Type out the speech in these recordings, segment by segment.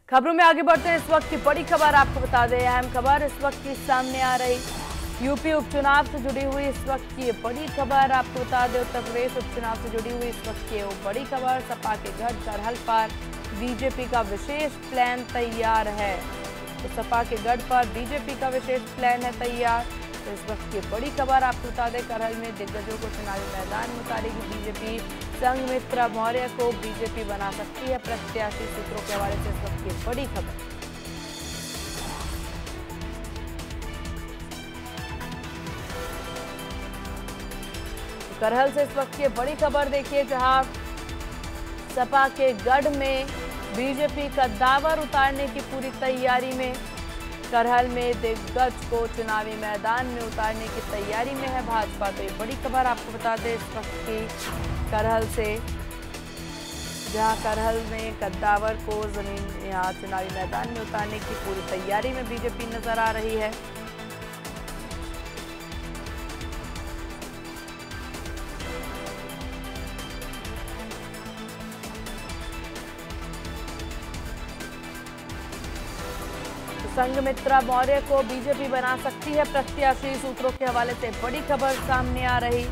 खबरों में आगे बढ़ते हैं। इस वक्त की बड़ी खबर आपको बता दें, अहम खबर इस वक्त की सामने आ रही यूपी उपचुनाव से जुड़ी हुई इस वक्त की बड़ी खबर आपको बता दें। उत्तर प्रदेश उपचुनाव से जुड़ी हुई इस वक्त की वो बड़ी खबर। सपा के गढ़ करहल पर बीजेपी का विशेष प्लान तैयार है। तो सपा के गढ़ पर बीजेपी का विशेष प्लान है तैयार। तो इस वक्त की बड़ी खबर आपको बता दें, करहल में दिग्गजों को चुनावी मैदान में उतारेगी बीजेपी। संघमित्रा मौर्य को बीजेपी बना सकती है प्रत्याशी, सूत्रों के हवाले से इस वक्त की बड़ी खबर। करहल से इस वक्त की बड़ी खबर देखिए, जहां सपा के गढ़ में बीजेपी का दावर उतारने की पूरी तैयारी में। करहल में दिग्गज को चुनावी मैदान में उतारने की तैयारी में है भाजपा। तो ये बड़ी खबर आपको बता दें इस वक्त की करहल से, जहां करहल में कद्दावर को जमीन यहाँ चुनावी मैदान में उतारने की पूरी तैयारी में बीजेपी नजर आ रही है। संघमित्रा मौर्य को बीजेपी बना सकती है प्रत्याशी, सूत्रों के हवाले से बड़ी खबर सामने आ रही।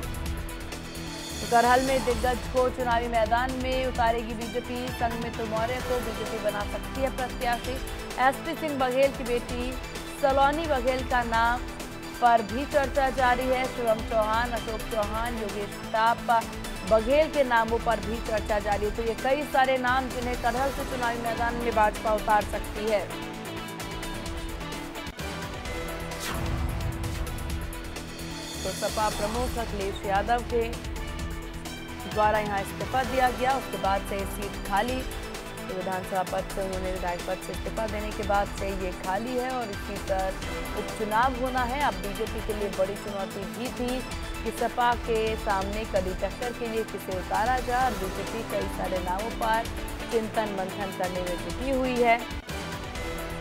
करहल में दिग्गज को चुनावी मैदान में उतारेगी बीजेपी। संघमित्रा मौर्य को बीजेपी बना सकती है प्रत्याशी। एसपी सिंह बघेल की बेटी सलोनी बघेल का नाम पर भी चर्चा जारी है। शिवम चौहान, अशोक चौहान, योगेश प्रताप बघेल के नामों पर भी चर्चा जारी है। तो ये कई सारे नाम जिन्हें करहल से चुनावी मैदान में भाजपा उतार सकती है। तो सपा प्रमुख अखिलेश यादव के द्वारा यहां इस्तीफा दिया गया, उसके बाद से सीट खाली। तो विधानसभा पद से उन्होंने विधायक पद से इस्तीफा देने के बाद से ये खाली है और इसी पर उपचुनाव होना है। अब बीजेपी के लिए बड़ी चुनौती भी थी कि सपा के सामने कड़ी टक्कर के लिए किसे उतारा जाए, और बीजेपी कई सारे नामों पर चिंतन मंथन करने में जुटी हुई है।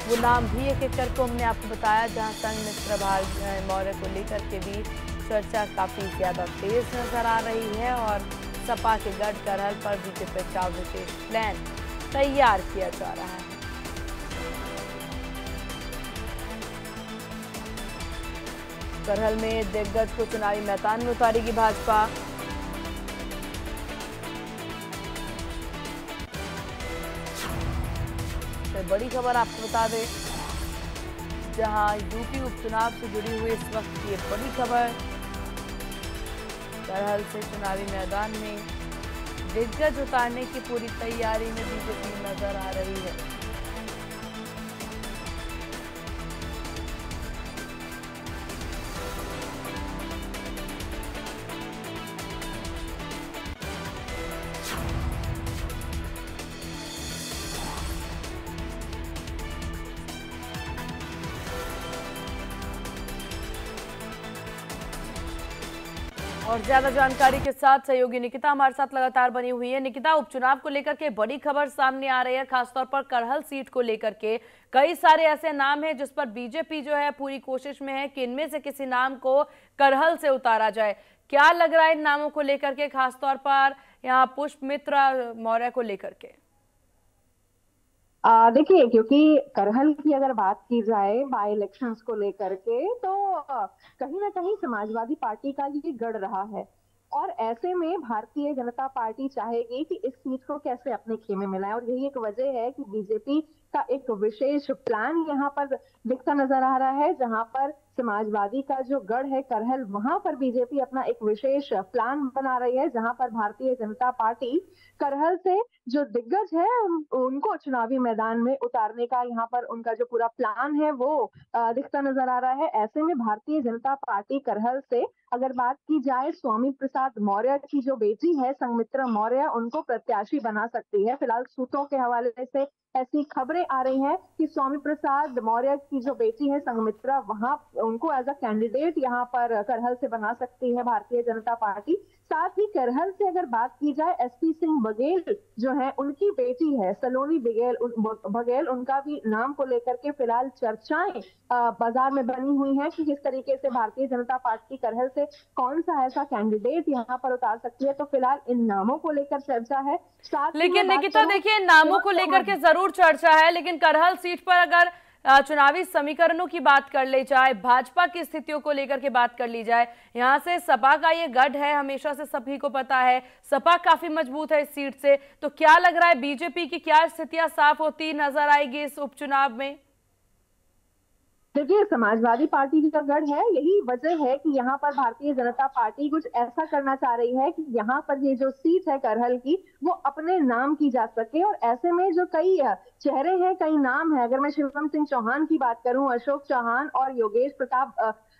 वो नाम भी एक एक करके हमने आपको बताया, जहां संघमित्रा मौर्य को लेकर के भी चर्चा काफी ज्यादा तेज नजर आ रही है और सपा के गढ़ करहल पर बीजेपी का विशेष प्लान तैयार किया जा रहा है। करहल में दिग्गज को चुनावी मैदान में उतारेगी भाजपा। तो बड़ी खबर आपको बता दें, जहां यूपी उपचुनाव से जुड़ी हुई इस वक्त की बड़ी खबर। करहल से चुनावी मैदान में दिग्गज उतारने की पूरी तैयारी में बीजेपी नजर आ रही है। और ज्यादा जानकारी के साथ सहयोगी निकिता हमारे साथ लगातार बनी हुई है। निकिता, उपचुनाव को लेकर के बड़ी खबर सामने आ रही है, खासतौर पर करहल सीट को लेकर के कई सारे ऐसे नाम हैं जिस पर बीजेपी जो है पूरी कोशिश में है कि इनमें से किसी नाम को करहल से उतारा जाए। क्या लग रहा है इन नामों को लेकर के, खासतौर पर यहाँ पुष्पमित्रा मौर्य को लेकर के? देखिए, क्योंकि करहल की अगर बात की जाए बाय इलेक्शंस को लेकर के, तो कहीं ना कहीं समाजवादी पार्टी का ये गढ़ रहा है। और ऐसे में भारतीय जनता पार्टी चाहेगी कि इस सीट को कैसे अपने खेमे में लाए, और यही एक वजह है कि बीजेपी का एक विशेष प्लान यहाँ पर दिखता नजर आ रहा है। जहां पर समाजवादी का जो गढ़ है करहल, वहां पर बीजेपी अपना एक विशेष प्लान बना रही है, जहां पर भारतीय जनता पार्टी करहल से जो दिग्गज है उनको चुनावी मैदान में उतारने का यहाँ पर उनका जो पूरा प्लान है वो दिखता नजर आ रहा है। ऐसे में भारतीय जनता पार्टी करहल से अगर बात की जाए, स्वामी प्रसाद मौर्य की जो बेटी है संघमित्रा मौर्य, उनको प्रत्याशी बना सकती है। फिलहाल सूत्रों के हवाले से ऐसी खबरें आ रही हैं कि स्वामी प्रसाद मौर्य की जो बेटी है संघमित्रा, वहां उनको एज अ कैंडिडेट यहाँ पर करहल से बना सकती है भारतीय जनता पार्टी। साथ ही करहल से अगर बात की जाए, एसपी सिंह बघेल जो है, उनकी बेटी है सलोनी बघेल, उनका भी नाम को लेकर के फिलहाल चर्चाएं बाजार में बनी हुई हैं कि किस तरीके से भारतीय जनता पार्टी करहल से कौन सा ऐसा कैंडिडेट यहाँ पर उतार सकती है। तो फिलहाल इन नामों को लेकर चर्चा है। साथ ही लेकिन निकिता देखिए, नामों को लेकर के जरूर चर्चा है, लेकिन करहल सीट पर अगर चुनावी समीकरणों की बात कर ली जाए, भाजपा की स्थितियों को लेकर के बात कर ली जाए, यहां से सपा का ये गढ़ है, हमेशा से सभी को पता है, सपा काफी मजबूत है इस सीट से। तो क्या लग रहा है बीजेपी की क्या स्थितियां साफ होती नजर आएगी इस उपचुनाव में? देखिए, समाजवादी पार्टी का गढ़ है, यही वजह है कि यहाँ पर भारतीय जनता पार्टी कुछ ऐसा करना चाह रही है कि यहाँ पर ये जो सीट है करहल की, वो अपने नाम की जा सके। और ऐसे में जो कई चेहरे हैं, कई नाम है, अगर मैं शिवम सिंह चौहान की बात करूं, अशोक चौहान और योगेश प्रताप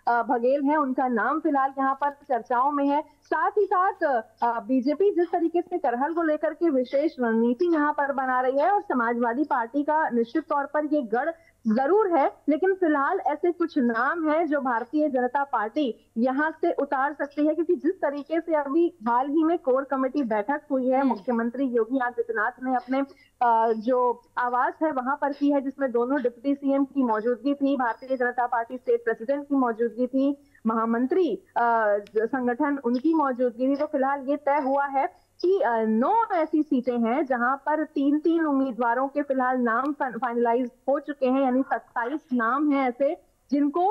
बघेल है, उनका नाम फिलहाल यहाँ पर चर्चाओं में है। साथ ही साथ बीजेपी जिस तरीके से करहल को लेकर के विशेष रणनीति यहाँ पर बना रही है, और समाजवादी पार्टी का निश्चित तौर पर ये गढ़ जरूर है, लेकिन फिलहाल ऐसे कुछ नाम हैं जो भारतीय जनता पार्टी यहाँ से उतार सकती है। क्योंकि जिस तरीके से अभी हाल ही में कोर कमेटी बैठक हुई है, मुख्यमंत्री योगी आदित्यनाथ ने अपने जो आवास है वहां पर की है, जिसमें दोनों डिप्टी सीएम की मौजूदगी थी, Bharatiya Janata party state president की मौजूदगी थी, महामंत्री संगठन उनकी मौजूदगी थी। तो फिलहाल ये तय हुआ है कि 9 ऐसी सीटें हैं जहां पर 3-3 उम्मीदवारों के फिलहाल नाम फाइनलाइज हो चुके हैं, यानी 27 नाम हैं ऐसे जिनको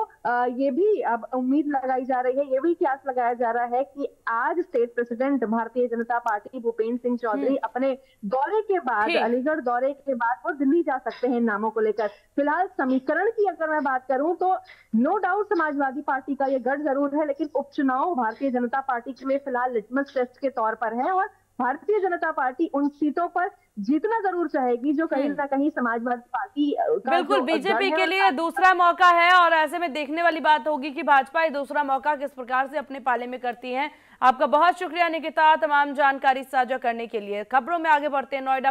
ये भी अब उम्मीद लगाई जा रही है, ये भी क्यास लगाया जा रहा है कि आज state president Bharatiya Janata party Bhupendra Singh Chaudhary अपने दौरे के बाद, अलीगढ़ दौरे के बाद वो दिल्ली जा सकते हैं नामों को लेकर। फिलहाल समीकरण की अगर मैं बात करूं तो नो डाउट समाजवादी पार्टी का ये गढ़ जरूर है, लेकिन उपचुनाव भारतीय जनता पार्टी के लिए फिलहाल लिटमस टेस्ट के तौर पर है, और भारतीय जनता पार्टी उन सीटों पर जीतना जरूर चाहेगी जो कहीं ना कहीं समाजवादी पार्टी बिल्कुल बीजेपी के लिए दूसरा मौका है। और ऐसे में देखने वाली बात होगी कि भाजपा ये दूसरा मौका किस प्रकार से अपने पाले में करती है। आपका बहुत शुक्रिया निकिता, तमाम जानकारी साझा करने के लिए। खबरों में आगे बढ़ते हैं। नोएडा